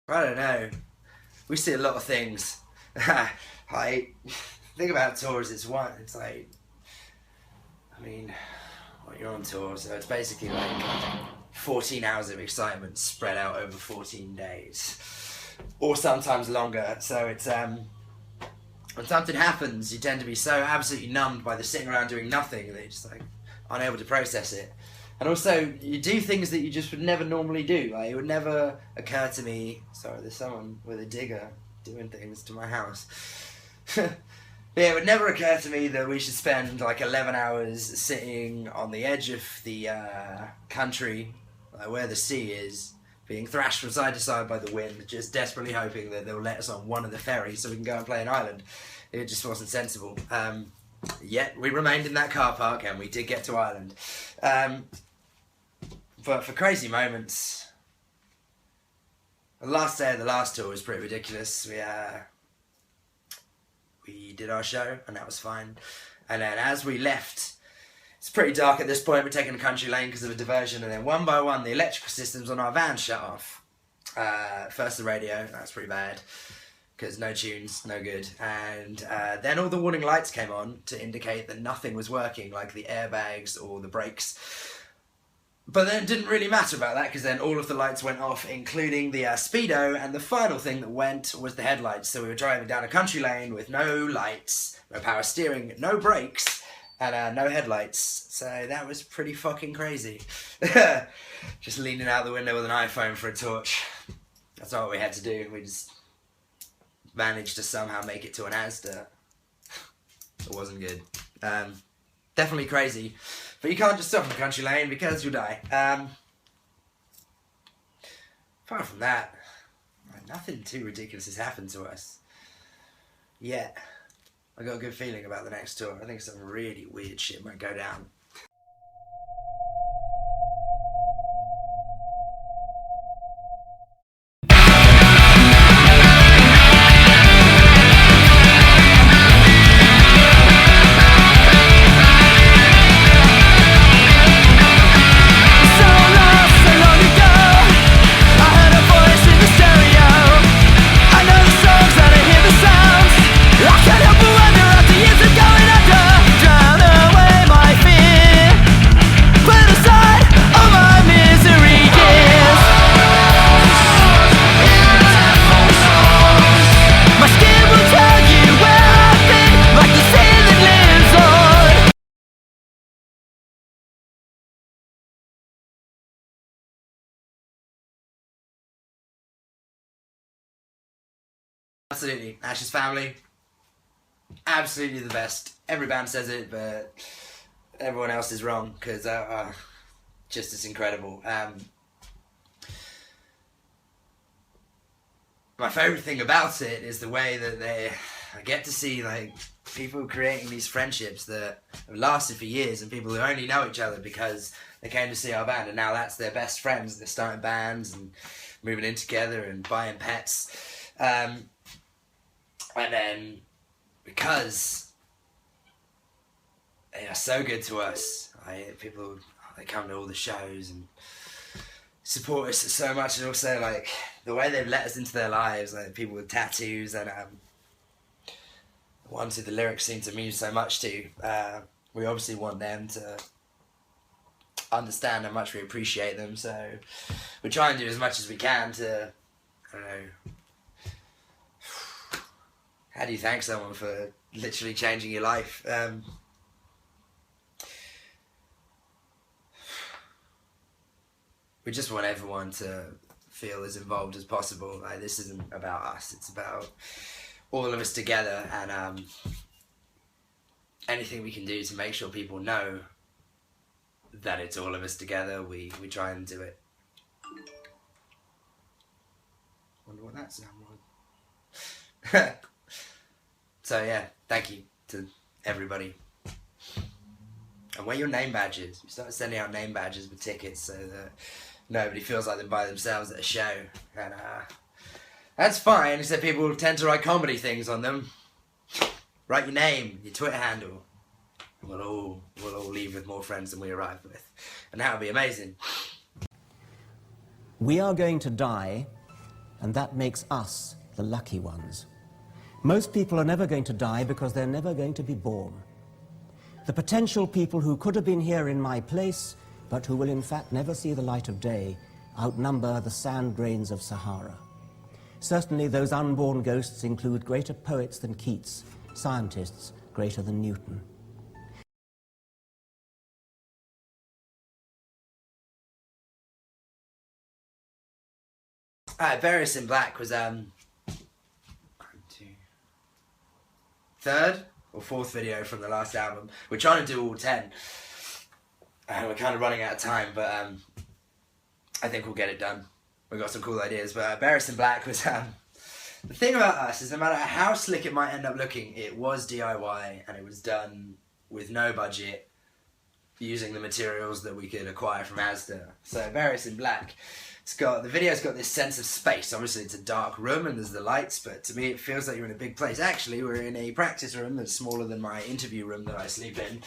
I don't know. We see a lot of things. I think about tours. It's like, I mean, well, you're on tour, so it's basically like 14 hours of excitement spread out over 14 days, or sometimes longer. So it's when something happens, you tend to be so absolutely numbed by the sitting around doing nothing that you're just like unable to process it. And also, you do things that you just would never normally do. Like, it would never occur to me. Sorry, there's someone with a digger doing things to my house. Yeah, it would never occur to me that we should spend like 11 hours sitting on the edge of the country, like where the sea is, being thrashed from side to side by the wind, just desperately hoping that they'll let us on one of the ferries so we can go and play an island. It just wasn't sensible. Yet we remained in that car park and we did get to Ireland. But for crazy moments, the last day of the last tour was pretty ridiculous. We did our show and that was fine. And then as we left, it's pretty dark at this point, we're taking a country lane because of a diversion, and then one by one the electrical systems on our van shut off. First the radio, that's pretty bad, because no tunes, no good. And then all the warning lights came on to indicate that nothing was working, like the airbags or the brakes. But then it didn't really matter about that, because then all of the lights went off, including the speedo, and the final thing that went was the headlights. So we were driving down a country lane with no lights, no power steering, no brakes, and no headlights. So that was pretty fucking crazy. Just leaning out the window with an iPhone for a torch. That's all we had to do. We just managed to somehow make it to an Asda. It wasn't good. Definitely crazy. But you can't just stop in the country lane because you'll die. Apart from that, nothing too ridiculous has happened to us yet. I got a good feeling about the next tour. I think some really weird shit might go down. Absolutely. Ash's family, absolutely the best. Every band says it, but everyone else is wrong, because just as incredible. My favourite thing about it is the way that I get to see like people creating these friendships that have lasted for years, and people who only know each other because they came to see our band, and now that's their best friends. They're starting bands and moving in together and buying pets. And then, because they are so good to us, people, they come to all the shows and support us so much, and also like the way they've let us into their lives, like people with tattoos, and ones who the lyrics seem to mean so much to. We obviously want them to understand how much we appreciate them, so we try and do as much as we can to, I don't know, how do you thank someone for literally changing your life? We just want everyone to feel as involved as possible. Like, this isn't about us, it's about all of us together, and anything we can do to make sure people know that it's all of us together, we try and do it. Wonder what that sound was. So yeah, thank you to everybody. And wear your name badges. We started sending out name badges with tickets so that nobody feels like they're by themselves at a show. And that's fine, except people tend to write comedy things on them. Write your name, your Twitter handle, and we'll all leave with more friends than we arrived with. And that would be amazing. We are going to die and that makes us the lucky ones. Most people are never going to die because they're never going to be born. The potential people who could have been here in my place, but who will in fact never see the light of day, outnumber the sand grains of Sahara. Certainly those unborn ghosts include greater poets than Keats, scientists greater than Newton. Various in Black was third or fourth video from the last album. We're trying to do all 10. We're kind of running out of time, but I think we'll get it done. We've got some cool ideas, but Various in Black was... the thing about us is no matter how slick it might end up looking, it was DIY and it was done with no budget, using the materials that we could acquire from Asda. So Various in Black, the video's got this sense of space. Obviously it's a dark room and there's the lights, but to me it feels like you're in a big place. Actually, we're in a practice room that's smaller than my interview room that I sleep in.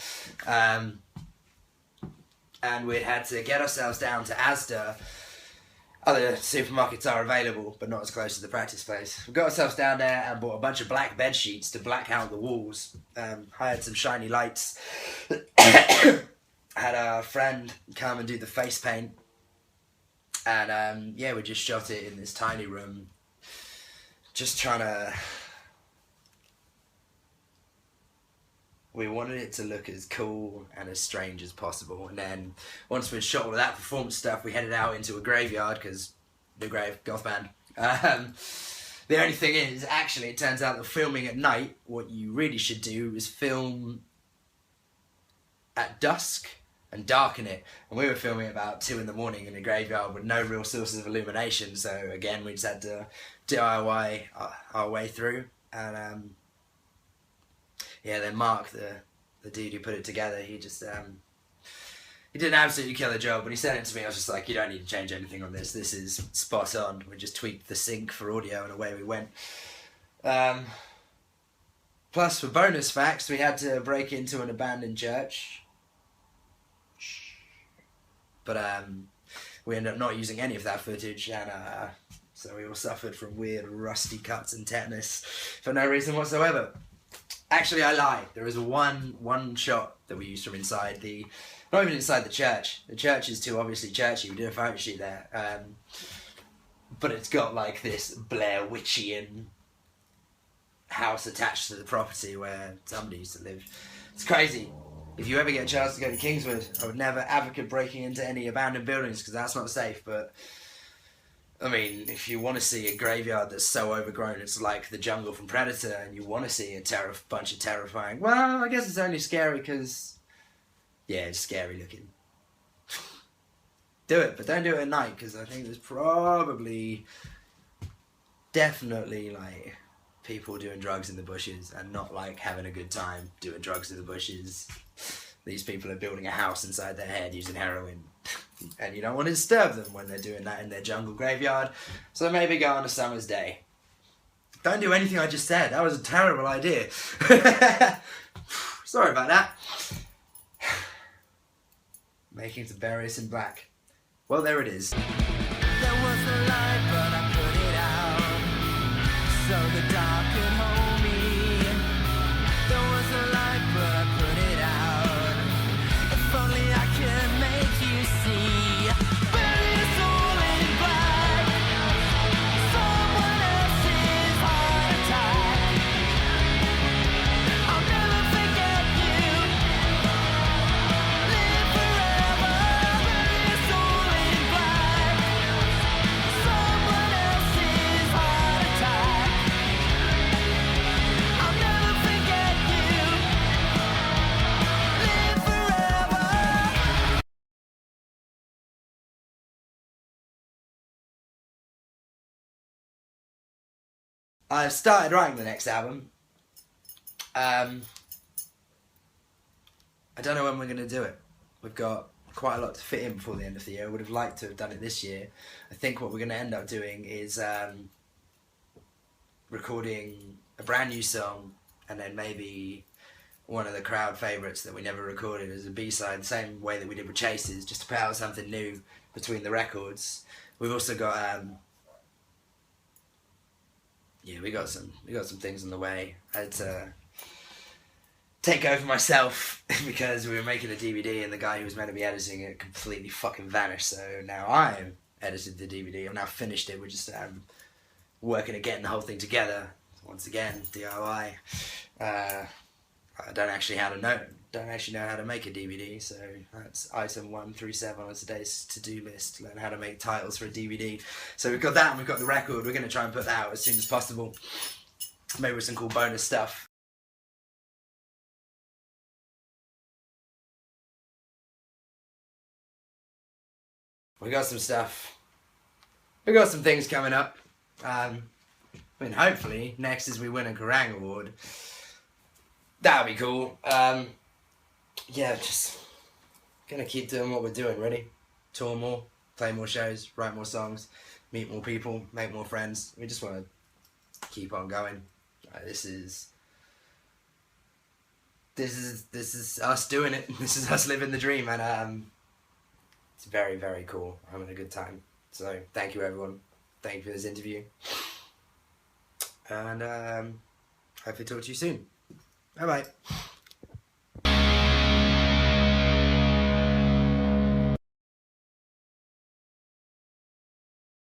And we had to get ourselves down to Asda. Other supermarkets are available, but not as close to the practice place. We got ourselves down there and bought a bunch of black bed sheets to black out the walls. Hired some shiny lights. Had a friend come and do the face paint. And yeah, we just shot it in this tiny room. Just trying to... We wanted it to look as cool and as strange as possible. And then once we'd shot all of that performance stuff, we headed out into a graveyard because New Grave, goth band. The only thing is, actually, it turns out that filming at night, what you really should do is film at dusk and darken it. And we were filming about 2 in the morning in a graveyard with no real sources of illumination. So again, we just had to DIY our way through. And yeah, then Mark, the dude who put it together, he just, he did an absolutely killer job. When he sent it to me, I was just like, you don't need to change anything on this. This is spot on. We just tweaked the sync for audio and away we went. Plus, for bonus facts, we had to break into an abandoned church. But we ended up not using any of that footage, and so we all suffered from weird rusty cuts and tetanus for no reason whatsoever. Actually, I lie. There is one shot that we used from inside not even inside the church. The church is too obviously churchy. We did a photo shoot there. But it's got like this Blair Witchian house attached to the property where somebody used to live. It's crazy. If you ever get a chance to go to Kingswood, I would never advocate breaking into any abandoned buildings because that's not safe, but I mean, if you want to see a graveyard that's so overgrown it's like the jungle from Predator, and you want to see a bunch of terrifying... Well, I guess it's only scary because... Yeah, it's scary looking. Do it, but don't do it at night, because I think there's probably... Definitely, like, people doing drugs in the bushes and not, like, having a good time doing drugs in the bushes. These people are building a house inside their head using heroin. And you don't want to disturb them when they're doing that in their jungle graveyard. So maybe go on a summer's day. Don't do anything I just said. That was a terrible idea. Sorry about that. Making some Various in Black. Well, there it is. There was no light, but I put it out, so the dark could hold me. There was no light, but I put it out. If only I could make you see. Various all in black. Someone else's heart attack. I'll never forget you. Live forever. Various all in black. Someone else's heart attack. I'll never forget you. Live forever. I've started writing the next album. I don't know when we're going to do it. We've got quite a lot to fit in before the end of the year. I would have liked to have done it this year. I think what we're going to end up doing is recording a brand new song and then maybe one of the crowd favourites that we never recorded as a B-side, the same way that we did with Chases, just to put out something new between the records. We've also got yeah, we got some things on the way. I had to take over myself because we were making a DVD and the guy who was meant to be editing it completely fucking vanished. So now I've edited the DVD. I've now finished it. We're just working at getting the whole thing together. Once again, DIY. I don't actually know how to make a DVD, so that's item 137 on today's to-do list. Learn how to make titles for a DVD. So we've got that and we've got the record. We're going to try and put that out as soon as possible. Maybe with some cool bonus stuff. We got some stuff. We got some things coming up. I mean, hopefully, next is we win a Kerrang Award. That would be cool. Yeah, just gonna keep doing what we're doing, really. Tour more, play more shows, write more songs, meet more people, make more friends. We just want to keep on going. This is us doing it. This is us living the dream, and it's very, very cool. I'm having a good time. So thank you, everyone. Thank you for this interview. And hopefully talk to you soon. Bye-bye.